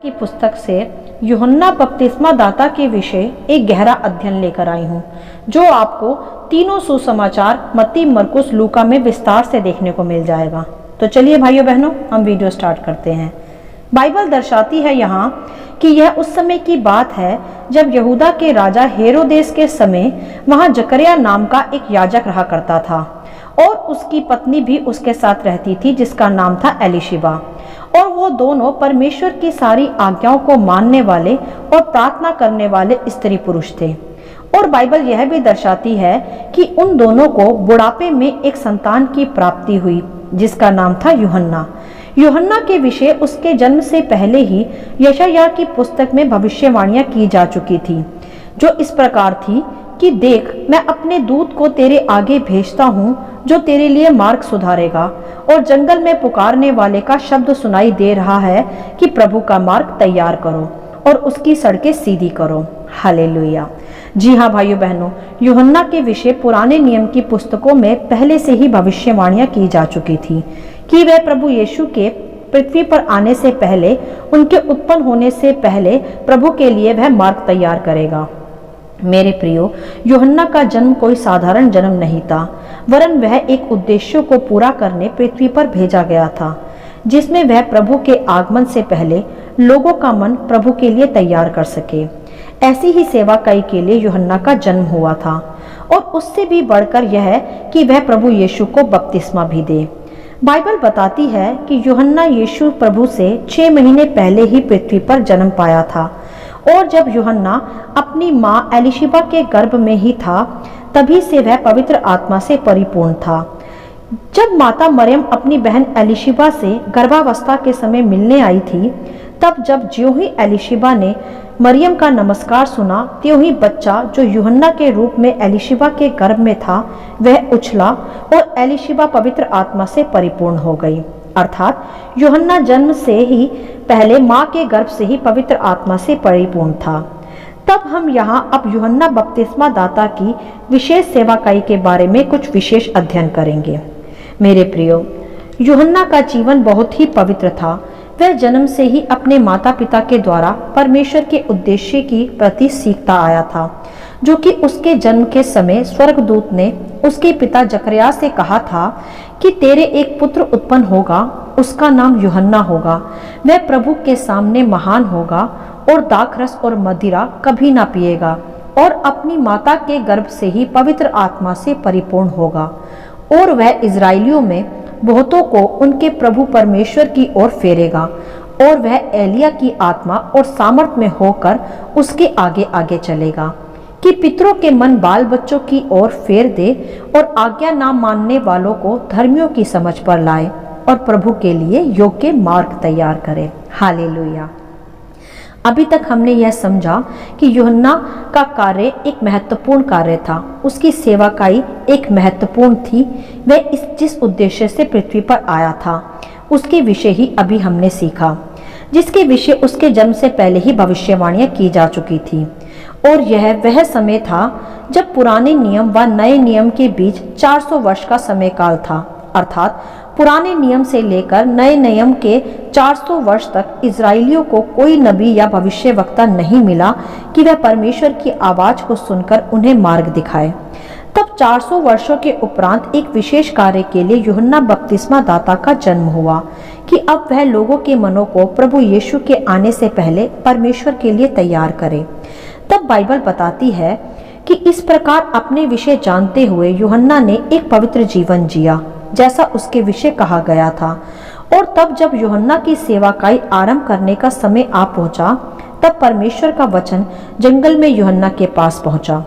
की पुस्तक से यूहन्ना बपतिस्मा दाता के विषय एक गहरा अध्ययन लेकर आई हूँ, जो आपको तीनों सुसमाचार मत्ती, मरकुस, लूका में विस्तार से देखने को मिल जाएगा। तो चलिए भाइयों बहनों, हम वीडियो स्टार्ट करते हैं। बाइबल दर्शाती है यहाँ कि यह उस समय की बात है जब यहूदा के राजा हेरोदेस के समय वहाँ जकरिया नाम का एक याजक रहा करता था और उसकी पत्नी भी उसके साथ रहती थी, जिसका नाम था एलिशिबा। और वो दोनों परमेश्वर की सारी आज्ञाओं को मानने वाले और प्रार्थना करने वाले स्त्री पुरुष थे। और बाइबल यह भी दर्शाती है कि उन दोनों को बुढ़ापे में एक संतान की प्राप्ति हुई, जिसका नाम था यूहन्ना। यूहन्ना के विषय उसके जन्म से पहले ही यशायाह की पुस्तक में भविष्यवाणियां की जा चुकी थी, जो इस प्रकार थी कि देख, मैं अपने दूत को तेरे आगे भेजता हूँ, जो तेरे लिए मार्ग सुधारेगा। और जंगल में पुकारने वाले का शब्द सुनाई दे रहा है कि प्रभु का मार्ग तैयार करो और उसकी सड़कें सीधी करो। हालेलुया। जी हाँ भाइयों बहनों, यूहन्ना के विषय पुराने नियम की पुस्तकों में पहले से ही भविष्यवाणियां की जा चुकी थी कि वह प्रभु यीशु के पृथ्वी पर आने से पहले, उनके उत्पन्न होने से पहले प्रभु के लिए वह मार्ग तैयार करेगा। मेरे प्रियो, यूहन्ना का जन्म कोई साधारण जन्म नहीं था, वरन वह एक उद्देश्य को पूरा करने पृथ्वी पर भेजा गया था, जिसमें वह प्रभु के आगमन से पहले लोगों का मन प्रभु के लिए तैयार कर सके। ऐसी ही सेवा कई के लिए यूहन्ना का जन्म हुआ था, और उससे भी बढ़कर यह कि वह प्रभु यीशु को बपतिस्मा भी दे। बाइबल बताती है कि यूहन्ना यीशु प्रभु से 6 महीने पहले ही पृथ्वी पर जन्म पाया था, और जब यूहन्ना अपनी माँ एलिशिबा के गर्भ में ही था, तभी से वह पवित्र आत्मा से परिपूर्ण था। जब माता मरियम अपनी बहन एलिशिबा से गर्भावस्था के समय मिलने आई थी, तब ज्यों ही एलिशिबा ने मरियम का नमस्कार सुना, त्यों ही बच्चा जो यूहन्ना के रूप में एलिशिबा के गर्भ में था, वह उछला और एलिशिबा पवित्र आत्मा से परिपूर्ण हो गई। अर्थात यूहन्ना जन्म से ही पहले माँ के गर्भ से ही पवित्र आत्मा से परिपूर्ण था। तब हम यहाँ अब यूहन्ना बपतिस्मा दाता की विशेष सेवाकाई के बारे में कुछ विशेष अध्ययन करेंगे। मेरे प्रियो, यूहन्ना का जीवन बहुत ही पवित्र था। वह जन्म से ही अपने माता पिता के द्वारा परमेश्वर के उद्देश्य की प्रति सीखता आया था, जो कि उसके जन्म के समय स्वर्गदूत ने उसके पिता जकरिया से कहा था कि तेरे एक पुत्र उत्पन्न होगा, उसका नाम यूहन्ना होगा। वह प्रभु के सामने महान होगा और दाखरस और मदिरा कभी ना पिएगा, और अपनी माता के गर्भ से ही पवित्र आत्मा से परिपूर्ण होगा, और वह इजराइलियों में बहुतों को उनके प्रभु परमेश्वर की ओर फेरेगा, और वह एलिया की आत्मा और सामर्थ में होकर उसके आगे आगे चलेगा कि पितरों के मन बाल बच्चों की ओर फेर दे और आज्ञा ना मानने वालों को धर्मियों की समझ पर लाए और प्रभु के लिए योग्य मार्ग तैयार करे। हालेलुया। अभी तक हमने यह समझा कि यूहन्ना का कार्य एक महत्वपूर्ण कार्य था, उसकी सेवाकाई एक महत्वपूर्ण थी। वह जिस उद्देश्य से पृथ्वी पर आया था, उसके विषय ही अभी हमने सीखा, जिसके विषय उसके जन्म से पहले ही भविष्यवाणियां की जा चुकी थी। और यह वह समय था जब पुराने नियम व नए नियम के बीच 400 वर्ष का समय काल था। अर्थात पुराने नियम से लेकर नए नियम के 400 वर्ष तक इजराइलियों को कोई नबी या भविष्यवक्ता नहीं मिला कि वह परमेश्वर की आवाज को सुनकर उन्हें मार्ग दिखाए। तब 400 वर्षों के उपरांत एक विशेष कार्य के लिए यूहन्ना बपतिस्मा दाता का जन्म हुआ कि अब वह लोगों के मनों को प्रभु यीशु के आने से पहले परमेश्वर के लिए तैयार करे। तब बाइबल बताती है कि इस प्रकार अपने विषय जानते हुए यूहन्ना ने एक पवित्र जीवन जिया, जैसा उसके विषय कहा गया था। और तब जब यूहन्ना की सेवाकाई आरंभ करने का समय आ पहुंचा, तब परमेश्वर का वचन जंगल में यूहन्ना के पास पहुंचा।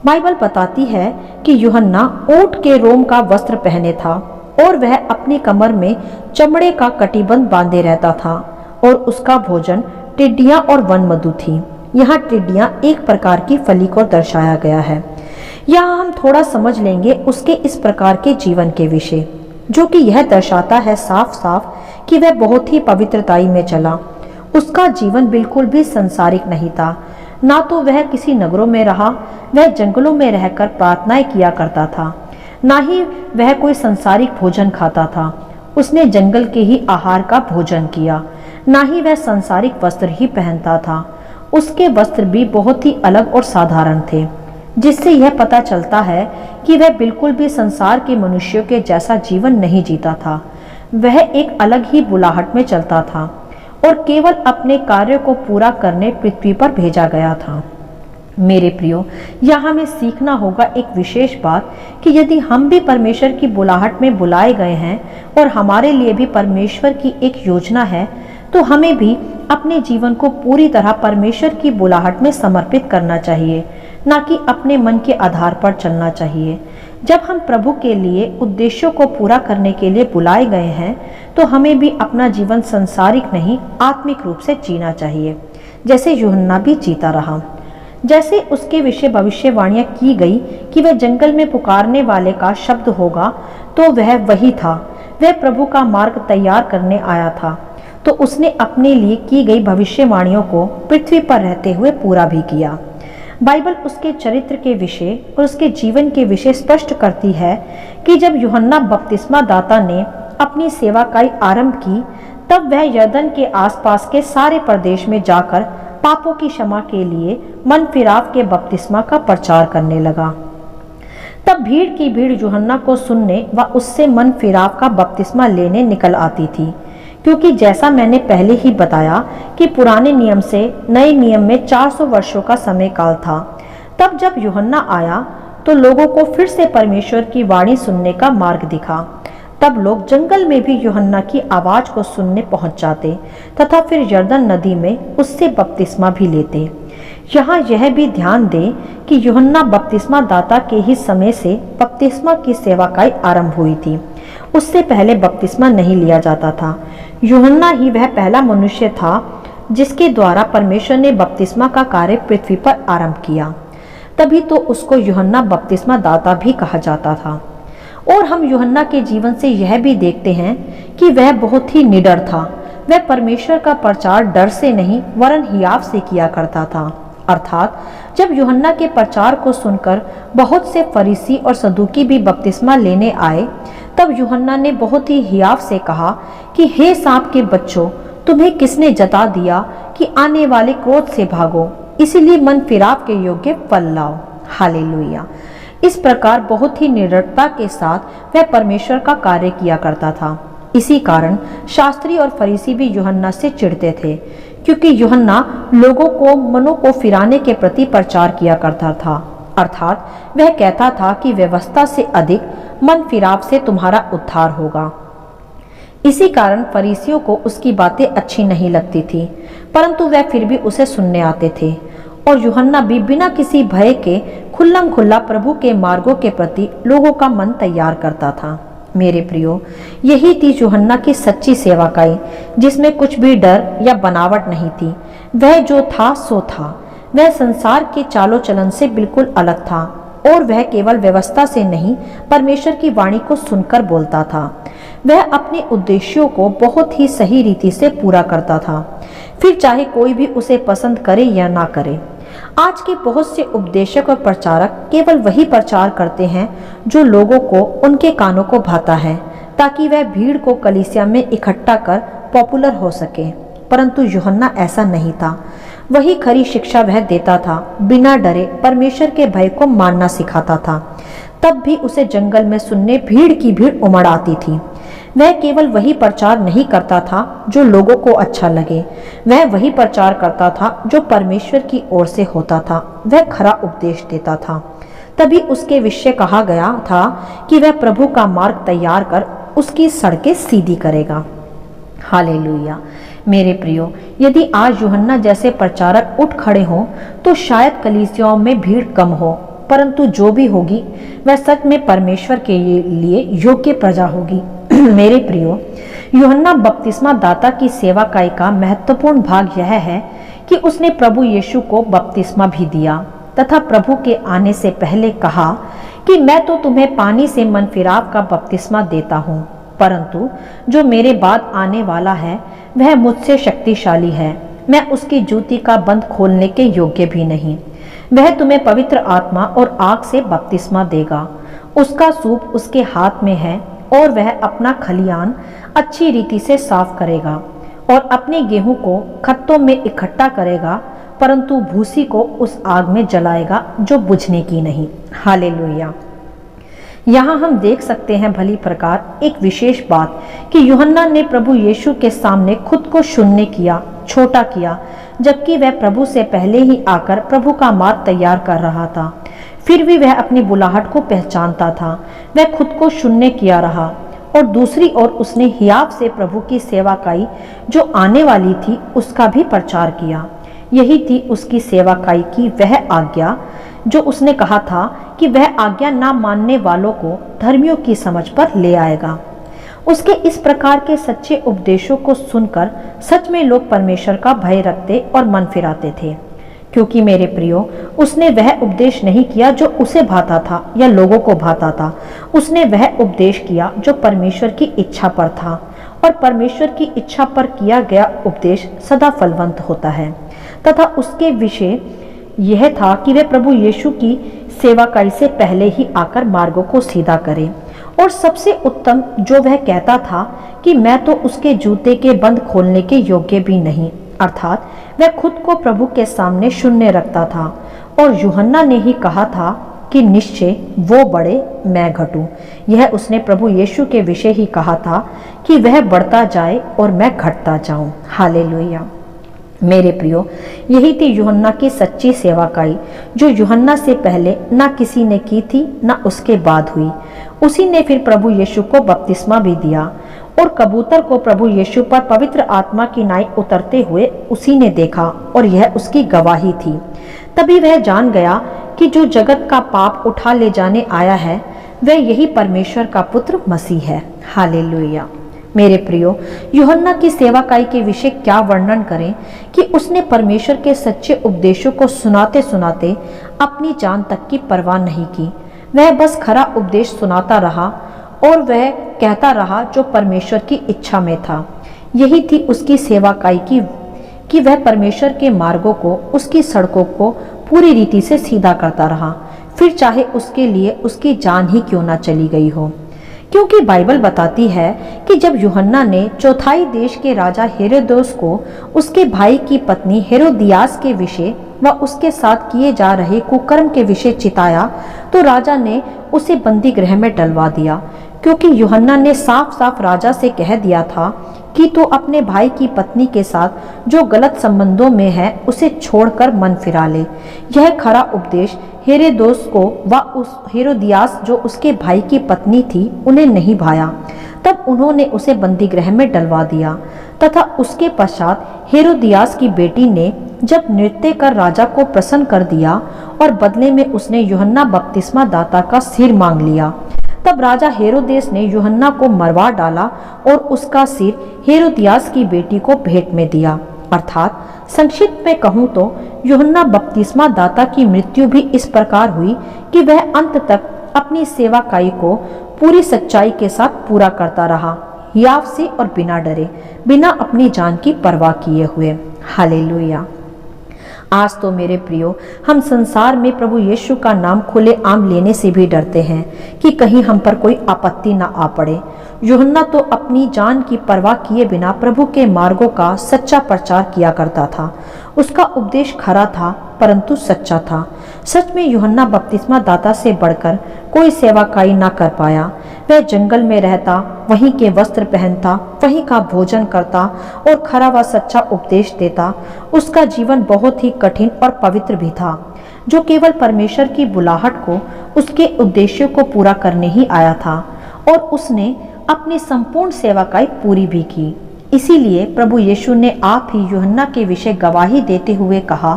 बाइबल बताती है कि यूहन्ना ऊंट के रोम का वस्त्र पहने था, और वह अपनी कमर में चमड़े का कटिबंध बांधे रहता था, और उसका भोजन टिड्डियां और वन मधु थी। यहाँ टिड्डियां एक प्रकार की फली को दर्शाया गया है। यहाँ हम थोड़ा समझ लेंगे उसके इस प्रकार के जीवन के विषय, जो कि यह दर्शाता है साफ साफ कि वह बहुत ही पवित्रताई में चला। उसका जीवन बिल्कुल भी संसारिक नहीं था। ना तो वह किसी नगरों में रहा, वह जंगलों में रहकर प्रार्थनाएं किया करता था, ना ही वह कोई संसारिक भोजन खाता था। उसने जंगल के ही आहार का भोजन किया। ना ही वह सांसारिक वस्त्र ही पहनता था। उसके वस्त्र भी बहुत ही अलग और साधारण थे, जिससे यह पता चलता है कि वह बिल्कुल भी संसार के मनुष्यों के जैसा जीवन नहीं जीता था। वह एक अलग ही बुलाहट में चलता था और केवल अपने कार्य को पूरा करने पृथ्वी पर भेजा गया था। मेरे प्रियो, यहाँ हमें सीखना होगा एक विशेष बात कि यदि हम भी परमेश्वर की बुलाहट में बुलाए गए हैं और हमारे लिए भी परमेश्वर की एक योजना है, तो हमें भी अपने जीवन को पूरी तरह परमेश्वर की बुलाहट में समर्पित करना चाहिए, ना कि अपने मन के आधार पर चलना चाहिए। जब हम प्रभु के लिए उद्देश्यों को पूरा करने के लिए बुलाए गए हैं, तो हमें भी अपना जीवन सांसारिक नहीं आत्मिक रूप से जीना चाहिए, जैसे यूहन्ना भी जीता रहा। जैसे उसके विषय भविष्यवाणियां की गई कि वह जंगल में पुकारने वाले का शब्द होगा, तो वह वही था। वह प्रभु का मार्ग तैयार करने आया था, तो उसने अपने लिए की गई भविष्यवाणियों को पृथ्वी पर रहते हुए पूरा भी किया। बाइबल उसके चरित्र के विषय और उसके जीवन के विषय स्पष्ट करती है कि जब यूहन्ना बपतिस्मा दाता ने अपनी सेवा का आरंभ की, तब वह यरदन के आसपास के सारे प्रदेश में जाकर पापों की क्षमा के लिए मन फिराव के बपतिस्मा का प्रचार करने लगा। तब भीड़ की भीड़ यूहन्ना को सुनने व उससे मन फिराव का बपतिस्मा लेने निकल आती थी, क्योंकि जैसा मैंने पहले ही बताया कि पुराने नियम से नए नियम में 400 वर्षों का समय काल था। तब जब यूहन्ना आया तो लोगों को फिर से परमेश्वर की वाणी सुनने का मार्ग दिखा। तब लोग जंगल में भी यूहन्ना की आवाज को सुनने पहुंच जाते तथा फिर यरदन नदी में उससे बपतिस्मा भी लेते। यहाँ यह भी ध्यान दें कि यूहन्ना बपतिस्मा दाता के ही समय से बपतिस्मा की सेवा का आरंभ हुई थी। उससे पहले बपतिस्मा नहीं लिया जाता था। यूहन्ना ही वह पहला मनुष्य था जिसके द्वारा परमेश्वर ने बपतिस्मा का कार्य पृथ्वी पर आरंभ किया। तभी तो उसको यूहन्ना बपतिस्मा दाता भी कहा जाता था। और हम यूहन्ना के जीवन से यह भी देखते हैं कि वह बहुत ही निडर था। वह परमेश्वर का प्रचार डर से नहीं वरन हियाव से किया करता था। अर्थात जब यूहन्ना के प्रचार को सुनकर बहुत से फरीसी और सदूकी भी बपतिस्मा लेने आए, तब यूहन्ना ने बहुत ही हियाव से कहा कि हे सांप के बच्चों, तुम्हें किसने जता दिया कि आने वाले क्रोध से भागो, इसीलिए मन फिराव के योग्य फल लाओ। हालेलुया। इस प्रकार बहुत ही निडरता के साथ वह परमेश्वर का कार्य किया करता था। इसी कारण शास्त्री और फरीसी भी यूहन्ना से चिढ़ते थे, क्योंकि यूहन्ना लोगों को मनों को फिराने के प्रति प्रचार किया करता था। अर्थात वह कहता था कि व्यवस्था से अधिक मन फिराव से तुम्हारा उद्धार होगा। इसी कारण फरीसियों को उसकी बातें अच्छी नहीं लगती थी, परंतु वह फिर भी उसे सुनने आते थे। और यूहन्ना भी बिना किसी भय के खुल्लम खुल्ला प्रभु के मार्गों के प्रति लोगों का मन तैयार करता था। मेरे प्रियो, यही थी यूहन्ना की सच्ची सेवकाई, जिसमें कुछ भी डर या बनावट नहीं थी। वह जो था सो था। वह संसार के चालो चलन से बिल्कुल अलग था और वह केवल व्यवस्था से नहीं परमेश्वर की वाणी को सुनकर बोलता था। वह अपने उद्देश्यों को बहुत ही सही रीति से पूरा करता था, फिर चाहे कोई भी उसे पसंद करे या ना करे। आज के बहुत से उपदेशक और प्रचारक केवल वही प्रचार करते हैं जो लोगों को उनके कानों को भाता है, ताकि वह भीड़ को कलीसिया में इकट्ठा कर पॉपुलर हो सके। परंतु यूहन्ना ऐसा नहीं था। वही खरी शिक्षा वह देता था, बिना डरे परमेश्वर के भय को मानना सिखाता था। तब भी उसे जंगल में सुनने भीड़ की भीड़ उमड़ आती थी। वह केवल वही प्रचार नहीं करता था जो लोगों को अच्छा लगे, वह वही प्रचार करता था जो परमेश्वर की ओर से होता था। वह खरा उपदेश देता था। तभी उसके विषय कहा गया था कि वह प्रभु का मार्ग तैयार कर उसकी सड़कें सीधी करेगा। हालेलुया। मेरे प्रियो, यदि आज यूहन्ना जैसे प्रचारक उठ खड़े हों तो शायद कलीसियाओं में भीड़ कम हो, परंतु जो भी होगी वह सच में परमेश्वर के लिए योग्य प्रजा होगी। मेरे प्रियो, यूहन्ना बपतिस्मा दाता की सेवा का महत्वपूर्ण भाग यह है कि उसने प्रभु यीशु को बपतिस्मा भी दिया तथा प्रभु के आने से पहले कहा कि मैं तो तुम्हें पानी से मन फिराव का बपतिस्मा देता हूँ, परंतु जो मेरे बाद आने वाला है वह मुझसे शक्तिशाली है। मैं उसकी जूती का बंद खोलने के योग्य भी नहीं। वह तुम्हें पवित्र आत्मा और आग से बपतिस्मा देगा। उसका सूप उसके हाथ में है और वह अपना खलियान अच्छी रीति से साफ करेगा और अपने गेहूं को खत्तों में इकट्ठा करेगा, परंतु भूसी को उस आग में जलाएगा जो बुझने की नहीं। हालेलुया। यहाँ हम देख सकते हैं भली प्रकार एक विशेष बात कि यूहन्ना ने प्रभु यीशु के सामने खुद को शून्य किया, छोटा किया, जबकि वह प्रभु से पहले ही आकर प्रभु का मार्ग तैयार कर रहा था। फिर भी वह अपनी बुलाहट को पहचानता था। वह खुद को शून्य किया रहा और दूसरी ओर उसने हियाव से प्रभु की सेवा काई जो आने वाली थी उसका भी प्रचार किया। यही थी उसकी सेवाकाई की वह आज्ञा जो उसने कहा था कि वह आज्ञा ना मानने वालों को धर्मियों की समझ पर ले आएगा। उसके इस प्रकार के सच्चे उपदेशों को सुनकर सच में लोग परमेश्वर का भय रखते और मन फिराते थे, क्योंकि मेरे प्रियो, उसने वह उपदेश नहीं किया जो उसे भाता था या लोगों को भाता था। उसने वह उपदेश किया जो परमेश्वर की इच्छा पर था, और परमेश्वर की इच्छा पर किया गया उपदेश सदा फलवंत होता है। तथा उसके विषय यह था कि वे प्रभु यीशु की सेवाकाई से पहले ही आकर मार्गों को सीधा करें। और सबसे उत्तम जो वह कहता था कि मैं तो उसके जूते के बंद खोलने के योग्य भी नहीं, अर्थात वह खुद को प्रभु के सामने शून्य रखता था। और यूहन्ना ने ही कहा था कि निश्चय वो बढ़े मैं घटूं। यह उसने प्रभु यीशु के विषय ही कहा था कि वह बढ़ता जाए और मैं घटता जाऊं। हालेलुया। मेरे प्रियो, यही थी यूहन्ना की सच्ची सेवाकाई जो यूहन्ना से पहले ना किसी ने की थी ना उसके बाद हुई। उसी ने फिर प्रभु यीशु को बपतिस्मा भी दिया और कबूतर को प्रभु यीशु पर पवित्र आत्मा की नाई उतरते हुए उसी ने देखा और यह उसकी गवाही थी। तभी वह जान गया कि जो जगत का पाप उठा ले जाने आया है वह यही परमेश्वर का पुत्र मसीह है। हालेलुया। मेरे प्रियो, यूहन्ना की सेवाकाई के विषय क्या वर्णन करें कि उसने परमेश्वर के सच्चे उपदेशों को सुनाते सुनाते अपनी जान तक की परवाह नहीं की। वह बस खरा उपदेश सुनाता रहा और वह कहता रहा जो परमेश्वर की इच्छा में था। यही थी उसकी सेवाकाई की कि वह परमेश्वर के मार्गों को, उसकी सड़कों को पूरी रीति से सीधा करता रहा, फिर चाहे उसके लिए उसकी जान ही क्यों ना चली गई हो। क्योंकि बाइबल बताती है कि जब यूहन्ना ने चौथाई देश के राजा हेरोदेस को उसके भाई की पत्नी हेरोदियास के विषय व उसके साथ किए जा रहे कुकर्म के विषय चिताया, तो राजा ने उसे बंदी गृह में डलवा दिया, क्योंकि यूहन्ना ने साफ साफ राजा से कह दिया था कि तो अपने भाई की पत्नी के साथ जो गलत संबंधों में है उसे छोड़कर मन फिरा ले। यह खरा उपदेश हेरोदेस को व उस हेरोदियास जो उसके भाई की पत्नी थी उन्हें नहीं भाया। तब उन्होंने उसे बंदी गृह में डलवा दिया। तथा उसके पश्चात हेरोदियास की बेटी ने जब नृत्य कर राजा को प्रसन्न कर दिया और बदले में उसने यूहन्ना बपतिस्मा दाता का सिर मांग लिया, तब राजा हेरोदेस ने यूहन्ना को मरवा डाला और उसका सिर हेरोदियास की बेटी को भेंट में दिया। अर्थात संक्षिप्त में कहूँ तो यूहन्ना बपतिस्मा दाता की मृत्यु भी इस प्रकार हुई कि वह अंत तक अपनी सेवाकाई को पूरी सच्चाई के साथ पूरा करता रहा, हियाव से और बिना डरे, बिना अपनी जान की परवाह किए हुए। हालेलुया। आज तो मेरे प्रियो, हम संसार में प्रभु यीशु का नाम खुले आम लेने से भी डरते हैं कि कहीं हम पर कोई आपत्ति ना आ पड़े। यूहन्ना तो अपनी जान की परवाह किए बिना प्रभु के मार्गों का सच्चा प्रचार किया करता था। उसका उपदेश खरा था परंतु सच्चा था। सच में यूहन्ना बपतिस्मा दाता से बढ़कर कोई सेवाकाई ना कर पाया। वह जंगल में रहता, वहीं के वस्त्र पहनता, वहीं का भोजन करता और खरा व सच्चा उपदेश देता। उसका जीवन बहुत ही कठिन और पवित्र भी था, जो केवल परमेश्वर की बुलाहट को, उसके उद्देश्यों को पूरा करने ही आया था, और उसने अपनी संपूर्ण सेवाकाई पूरी भी की। इसीलिए प्रभु यीशु ने आप ही यूहन्ना के विषय गवाही देते हुए कहा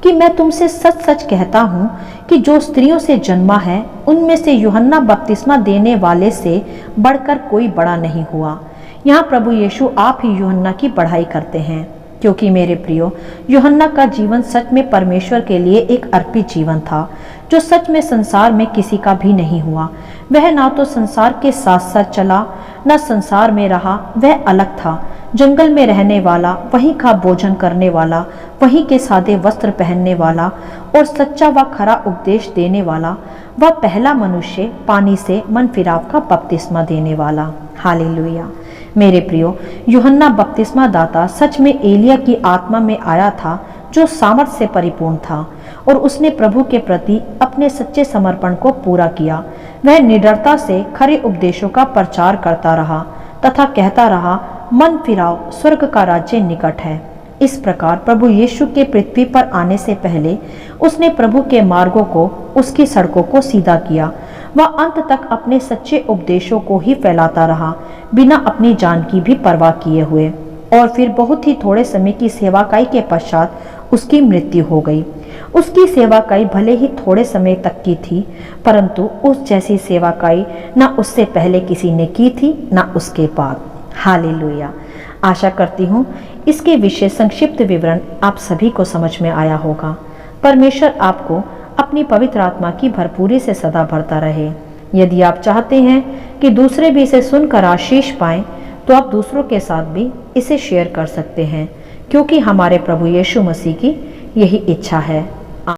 कि मैं तुमसे सच सच कहता हूँ कि जो स्त्रियों से जन्मा है उनमें से यूहन्ना बपतिस्मा देने वाले से बढ़कर कोई बड़ा नहीं हुआ। यहाँ प्रभु यीशु आप ही यूहन्ना की बढ़ाई करते हैं, क्योंकि मेरे प्रियो, यूहन्ना का जीवन सच में परमेश्वर के लिए एक अर्पित जीवन था, जो सच में संसार में किसी का भी नहीं हुआ। वह ना तो संसार के साथ साथ चला, न संसार में रहा, वह अलग था, जंगल में रहने वाला, वहीं का भोजन करने वाला, वहीं के सादे वस्त्र पहनने वाला और सच्चा व खरा उपदेश देने वाला, वह पहला मनुष्य पानी से मन फिराव का बपतिस्मा देने वाला। हालेलुया। मेरे प्रियो, यूहन्ना बपतिस्मा दाता सच में एलिया की आत्मा में आया था, जो सामर्थ्य से परिपूर्ण था, और उसने प्रभु के प्रति अपने सच्चे समर्पण को पूरा किया। वह निडरता से खरे उपदेशों का प्रचार करता रहा तथा कहता रहा, मन फिराओ, स्वर्ग का राज्य निकट है। इस प्रकार प्रभु यीशु के पृथ्वी पर आने से पहले उसने प्रभु के मार्गों को, उसकी सड़कों को सीधा किया। वह अंत तक अपने सच्चे उपदेशों को ही फैलाता रहा, बिना अपनी जान की भी परवाह किए हुए। और फिर बहुत ही थोड़े समय की सेवाकाई के पश्चात उसकी मृत्यु हो गई। उसकी सेवाकाई भले ही थोड़े समय तक की थी, परंतु उस जैसी सेवाकाई न उससे पहले किसी ने की थी, न उसके बाद। हालेलुया। आशा करती हूँ इसके विषय संक्षिप्त विवरण आप सभी को समझ में आया होगा। परमेश्वर आपको अपनी पवित्र आत्मा की भरपूरी से सदा भरता रहे। यदि आप चाहते हैं कि दूसरे भी इसे सुनकर आशीष पाएं, तो आप दूसरों के साथ भी इसे शेयर कर सकते हैं, क्योंकि हमारे प्रभु यीशु मसीह की यही इच्छा है।